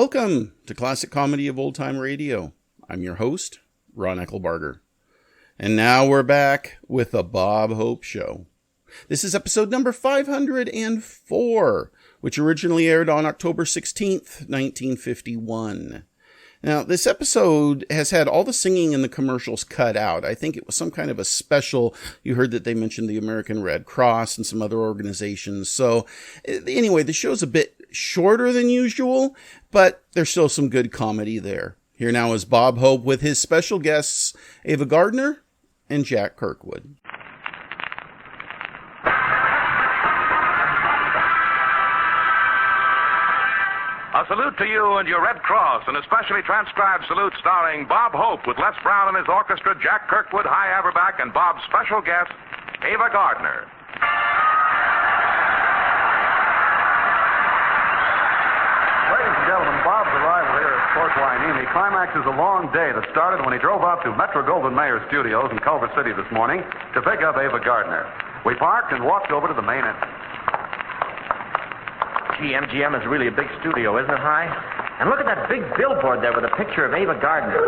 Welcome to Classic Comedy of Old Time Radio. I'm your host, Ron Eckelbarger. And now we're back with the Bob Hope Show. This is episode number 504, which originally aired on October 16th, 1951. Now, this episode has had all the singing in the commercials cut out. I think it was some kind of a special. You heard that they mentioned the American Red Cross and some other organizations. So, anyway, the show's a bit shorter than usual, but there's still some good comedy there. Here now is Bob Hope with his special guests, Ava Gardner and Jack Kirkwood. A salute to you and your Red Cross, an especially transcribed salute starring Bob Hope with Les Brown and his orchestra, Jack Kirkwood, High Averback, and Bob's special guest, Ava Gardner. Ladies and gentlemen, Bob's arrival here at Fort Hueneme climaxes a long day that started when he drove up to Metro-Goldwyn-Mayer Studios in Culver City this morning to pick up Ava Gardner. We parked and walked over to the main entrance. Gee, MGM is really a big studio, isn't it, Hi? And look at that big billboard there with a picture of Ava Gardner.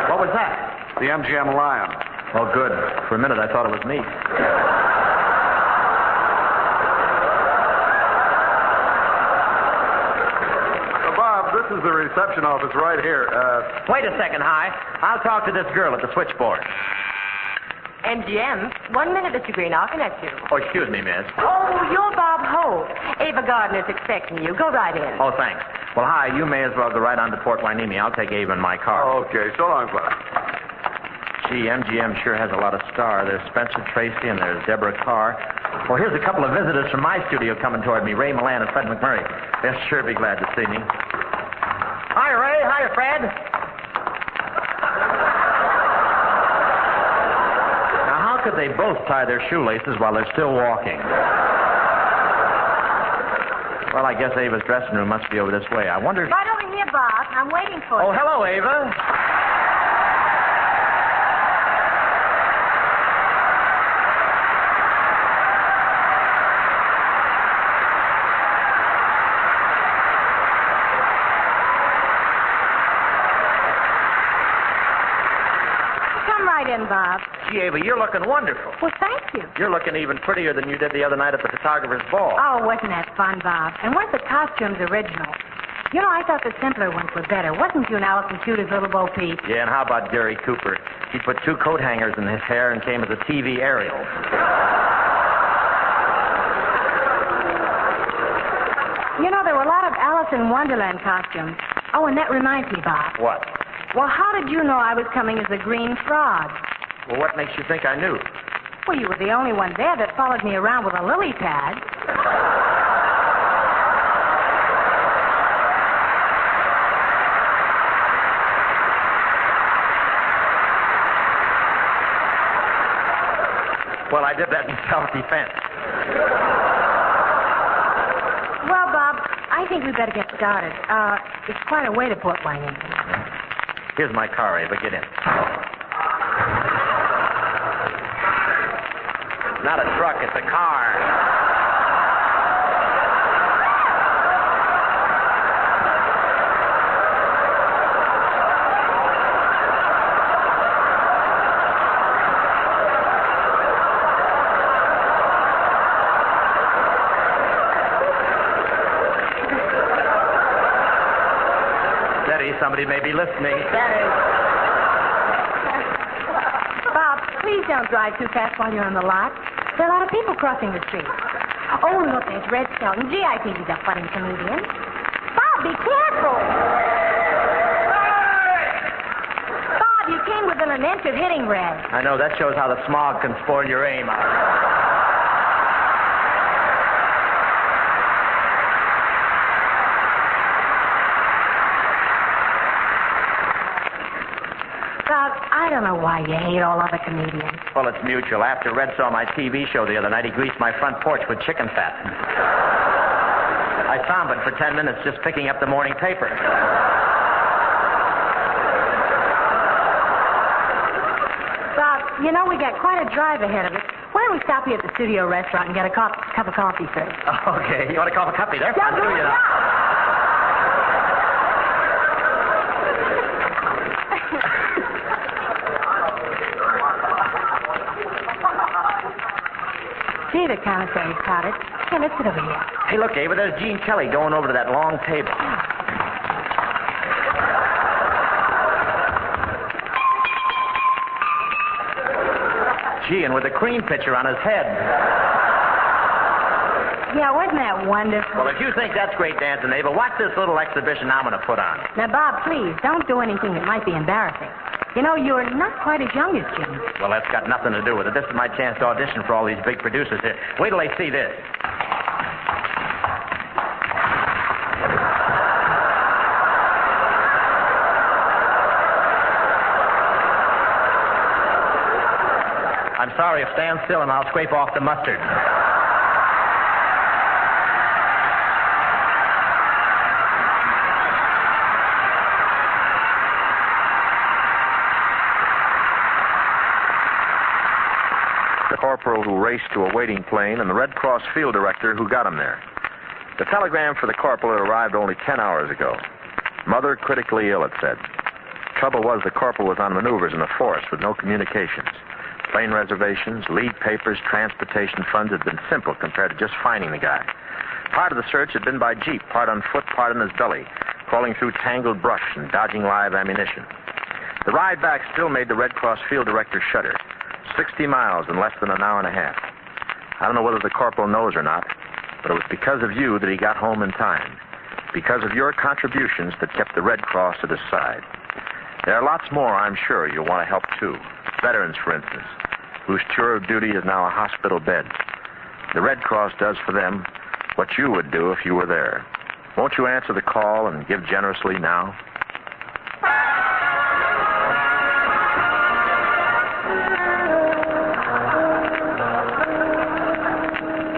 What was that? The MGM Lion. Oh, good. For a minute, I thought it was me. Bob, this is the reception office right here. Wait a second, Hi. I'll talk to this girl at the switchboard. MGM. 1 minute, Mr. Green. I'll connect you. Oh, excuse me, miss. Oh, you're Bob Hope. Ava Gardner's expecting you. Go right in. Oh, thanks. Well, Hi, you may as well go right on to Fort Hueneme. I'll take Ava in my car. Okay, so long, Bob. Gee, MGM sure has a lot of star. There's Spencer Tracy and there's Deborah Carr. Well, here's a couple of visitors from my studio coming toward me, Ray Milland and Fred McMurray. They'll sure be glad to see me. Hi, Ray. Hi, Fred. Now, how could they both tie their shoelaces while they're still walking? Well, I guess Ava's dressing room must be over this way. I wonder... Right over here, Bob. I'm waiting for you. Oh, hello, Ava. Bob. Gee, Ava, you're looking wonderful. Well, thank you. You're looking even prettier than you did the other night at the photographer's ball. Oh, wasn't that fun, Bob? And weren't the costumes original? You know, I thought the simpler ones were better. Wasn't you and Allison Shooter's little Bo Peep? Yeah, and how about Gary Cooper? He put 2 coat hangers in his hair and came as a TV aerial. You know, there were a lot of Alice in Wonderland costumes. Oh, and that reminds me, Bob. What? Well, how did you know I was coming as a green frog? Well, what makes you think I knew? Well, you were the only one there that followed me around with a lily pad. Well, I did that in self-defense. Well, Bob, I think we'd better get started. It's quite a way to Fort Hueneme. Here's my car, Ava. Get in. Not a truck, it's a car. Steady, somebody may be listening. Bob, please don't drive too fast while you're on the lot. There are a lot of people crossing the street. Oh, look, there's Red Skelton. Gee, I think he's a funny comedian. Bob, be careful. Bob, you came within an inch of hitting Red. I know, that shows how the smog can spoil your aim. I don't know why you hate all other comedians. Well, it's mutual. After Red saw my TV show the other night, he greased my front porch with chicken fat. I found it for 10 minutes just picking up the morning paper. Bob, you know we got quite a drive ahead of us. Why don't we stop here at the studio restaurant and get a cup of coffee first? Okay, you want a cup of coffee there? Yeah, I'll do you yeah. that. Gee, the commissary's crowded. Here, let's sit over here. Hey, look, Ava, there's Gene Kelly going over to that long table. Gee, and with a cream pitcher on his head. Yeah, wasn't that wonderful? Well, if you think that's great dancing, Ava, watch this little exhibition I'm going to put on. Now, Bob, please, don't do anything that might be embarrassing. You know, you're not quite as young as Jim. Well, that's got nothing to do with it. This is my chance to audition for all these big producers here. Wait till they see this. I'm sorry, stand still and I'll scrape off the mustard. The corporal who raced to a waiting plane and the Red Cross field director who got him there. The telegram for the corporal had arrived only 10 hours ago. Mother critically ill, it said. Trouble was the corporal was on maneuvers in the forest with no communications. Plane reservations, lead papers, transportation funds had been simple compared to just finding the guy. Part of the search had been by jeep, part on foot, part in his belly, crawling through tangled brush and dodging live ammunition. The ride back still made the Red Cross field director shudder. 60 miles in less than an hour and a half. I don't know whether the corporal knows or not, but it was because of you that he got home in time. Because of your contributions that kept the Red Cross at his side. There are lots more, I'm sure, you'll want to help, too. Veterans, for instance, whose tour of duty is now a hospital bed. The Red Cross does for them what you would do if you were there. Won't you answer the call and give generously now?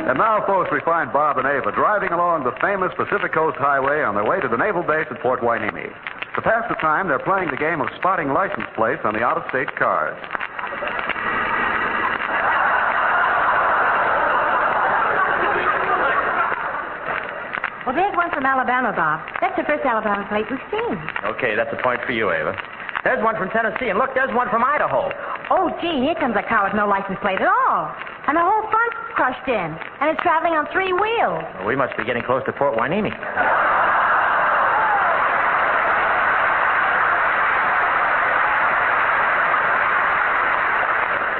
And now, folks, we find Bob and Ava driving along the famous Pacific Coast Highway on their way to the naval base at Fort Hueneme. To pass the time, they're playing the game of spotting license plates on the out-of-state cars. Well, there's one from Alabama, Bob. That's the first Alabama plate we've seen. Okay, that's a point for you, Ava. There's one from Tennessee, and look, there's one from Idaho. Oh, gee, here comes a car with no license plate at all. And the whole front's crushed in. And it's traveling on 3 wheels. Well, we must be getting close to Fort Hueneme.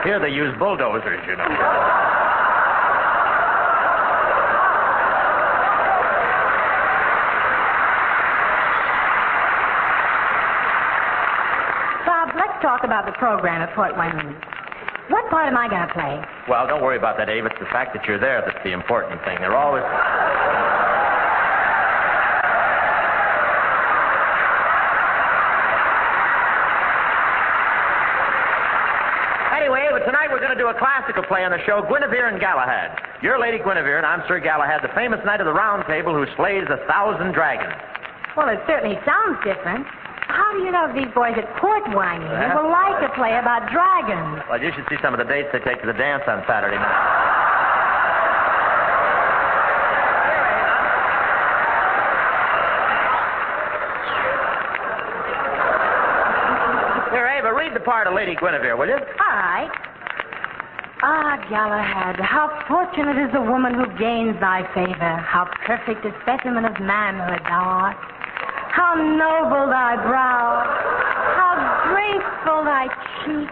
Here they use bulldozers, you know. Bob, let's talk about the program at Fort Hueneme. What part am I going to play? Well, don't worry about that, Abe. It's the fact that you're there that's the important thing. They're always... Anyway, but tonight we're going to do a classical play on the show, Guinevere and Galahad. You're Lady Guinevere, and I'm Sir Galahad, the famous knight of the Round Table who slays 1,000 dragons. Well, it certainly sounds different. How do you know these boys at Fort Hueneme will like a play about dragons? Well, you should see some of the dates they take to the dance on Saturday night. Here, Ava, read the part of Lady Guinevere, will you? All right. Ah, Galahad, how fortunate is the woman who gains thy favor. How perfect a specimen of manhood thou art. How noble thy brow. How graceful thy cheek.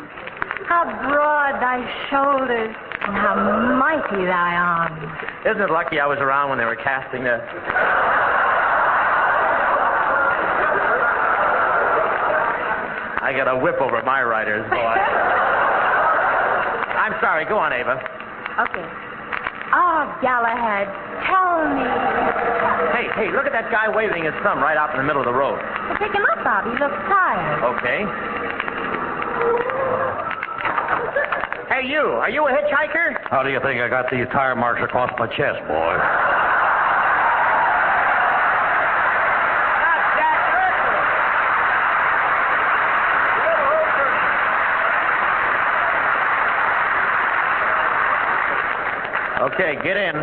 How broad thy shoulders. And how mighty thy arms. Isn't it lucky I was around when they were casting this? I got a whip over my writers, boy. I'm sorry. Go on, Ava. Okay. Ah, Galahad, tell me. Hey, look at that guy waving his thumb right out in the middle of the road. Well, pick him up, Bob. He looks tired. Okay. Hey, you. Are you a hitchhiker? How do you think I got these tire marks across my chest, boy? That's Jack Kirkwood. Okay, get in.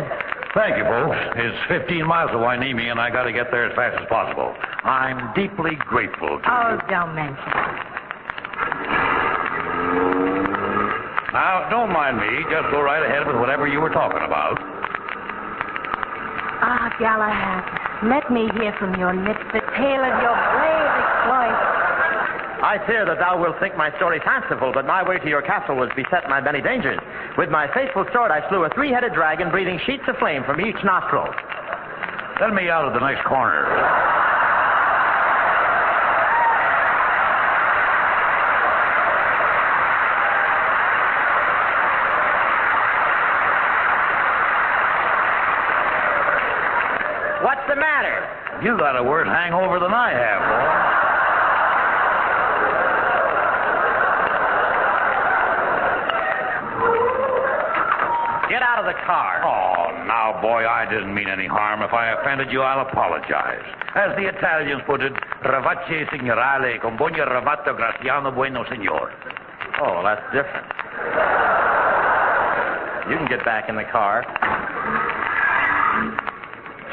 Thank you, folks. It's 15 miles to Wainimi, and I got to get there as fast as possible. I'm deeply grateful to Oh, you. don't mention it. Now, don't mind me. Just go right ahead with whatever you were talking about. Ah, Galahad, let me hear from your lips the tale of your brave exploits. I fear that thou wilt think my story fanciful, but my way to your castle was beset by many dangers. With my faithful sword, I slew a three-headed dragon, breathing sheets of flame from each nostril. Let me out of the next corner. What's the matter? You got a worse hangover than I have, boy. Get out of the car. Oh, now, boy, I didn't mean any harm. If I offended you, I'll apologize. As the Italians put it, ravace signorale con buon ravato graziano bueno signor. Oh, well, that's different. You can get back in the car.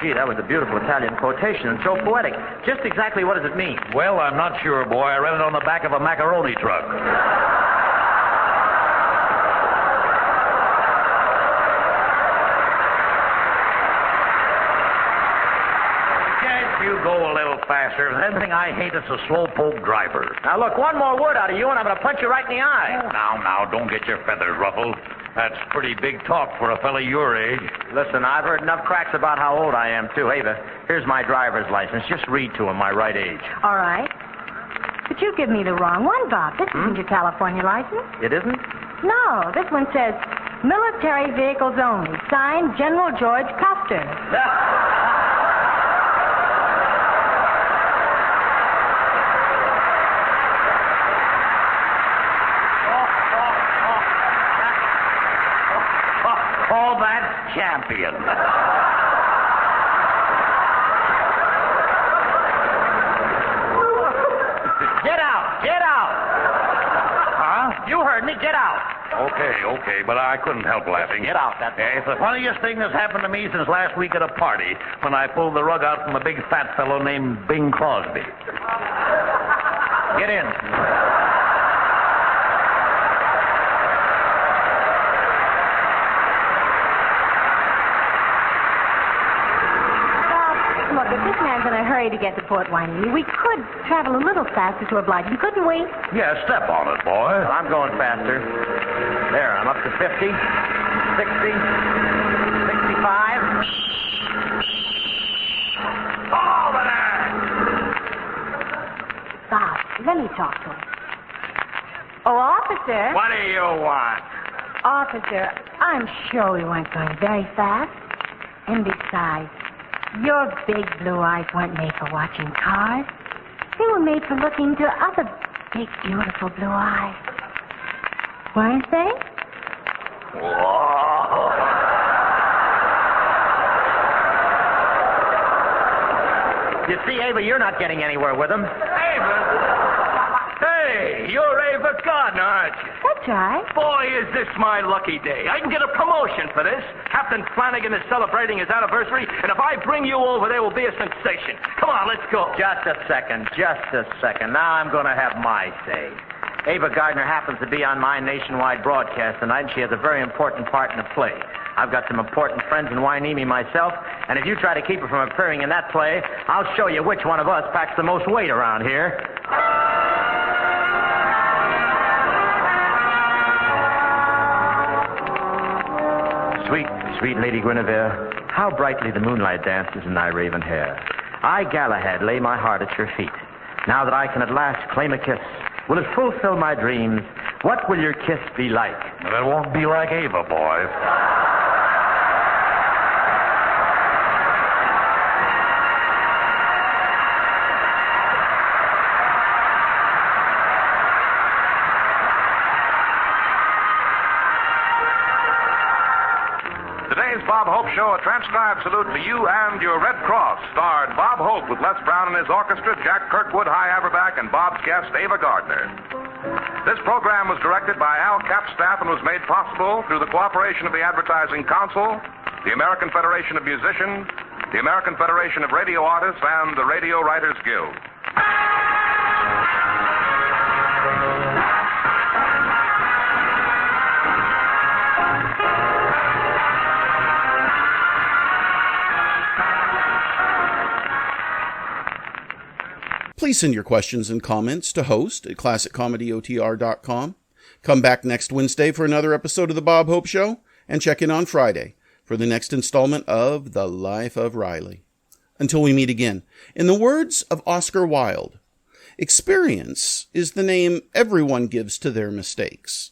Gee, that was a beautiful Italian quotation and so poetic. Just exactly what does it mean? Well, I'm not sure, boy. I read it on the back of a macaroni truck. You go a little faster. The only thing I hate is a slowpoke driver. Now, look, one more word out of you, and I'm going to punch you right in the eye. Now, don't get your feathers ruffled. That's pretty big talk for a fella your age. Listen, I've heard enough cracks about how old I am, too. Ava, here's my driver's license. Just read to him my right age. All right. But you give me the wrong one, Bob. This isn't your California license. It isn't? No, this one says military vehicles only. Signed, General George Custer. Oh, that's champion. Get out! Get out! Huh? You heard me. Get out. Okay, but I couldn't help laughing. Get out, that's all. It's the funniest thing that's happened to me since last week at a party when I pulled the rug out from a big fat fellow named Bing Crosby. Get in. Look, if this man's in a hurry to get to Port Wainini, we could travel a little faster to oblige him, couldn't we? Yeah, step on it, boy. I'm going faster. There, I'm up to 50, 60, 65. Over there! Bob, let me talk to him. Oh, officer. What do you want? Officer, I'm sure we weren't going very fast. And besides, your big blue eyes weren't made for watching cars. They were made for looking into other big, beautiful blue eyes. Weren't they? Whoa. You see, Ava, you're not getting anywhere with him. Ava? Hey, you're Ava Gardner, aren't you? That's right. Boy, is this my lucky day. I can get a promotion for this. Captain Flanagan is celebrating his anniversary, and if I bring you over, there will be a sensation. Come on, let's go. Just a second. Now I'm going to have my say. Ava Gardner happens to be on my nationwide broadcast tonight, and she has a very important part in the play. I've got some important friends in Wainimi myself, and if you try to keep her from appearing in that play, I'll show you which one of us packs the most weight around here. Sweet Lady Guinevere, how brightly the moonlight dances in thy raven hair. I, Galahad, lay my heart at your feet. Now that I can at last claim a kiss, will it fulfill my dreams? What will your kiss be like? Well, it won't be like Ava, boy. Today's Bob Hope Show, a transcribed salute to you and your Red Cross, starred Bob Hope with Les Brown and his orchestra, Jack Kirkwood, High Haverback, and Bob's guest, Ava Gardner. This program was directed by Al Capstaff and was made possible through the cooperation of the Advertising Council, the American Federation of Musicians, the American Federation of Radio Artists, and the Radio Writers Guild. Please send your questions and comments to host@classiccomedyotr.com. Come back next Wednesday for another episode of The Bob Hope Show, and check in on Friday for the next installment of The Life of Riley. Until we meet again, in the words of Oscar Wilde, experience is the name everyone gives to their mistakes.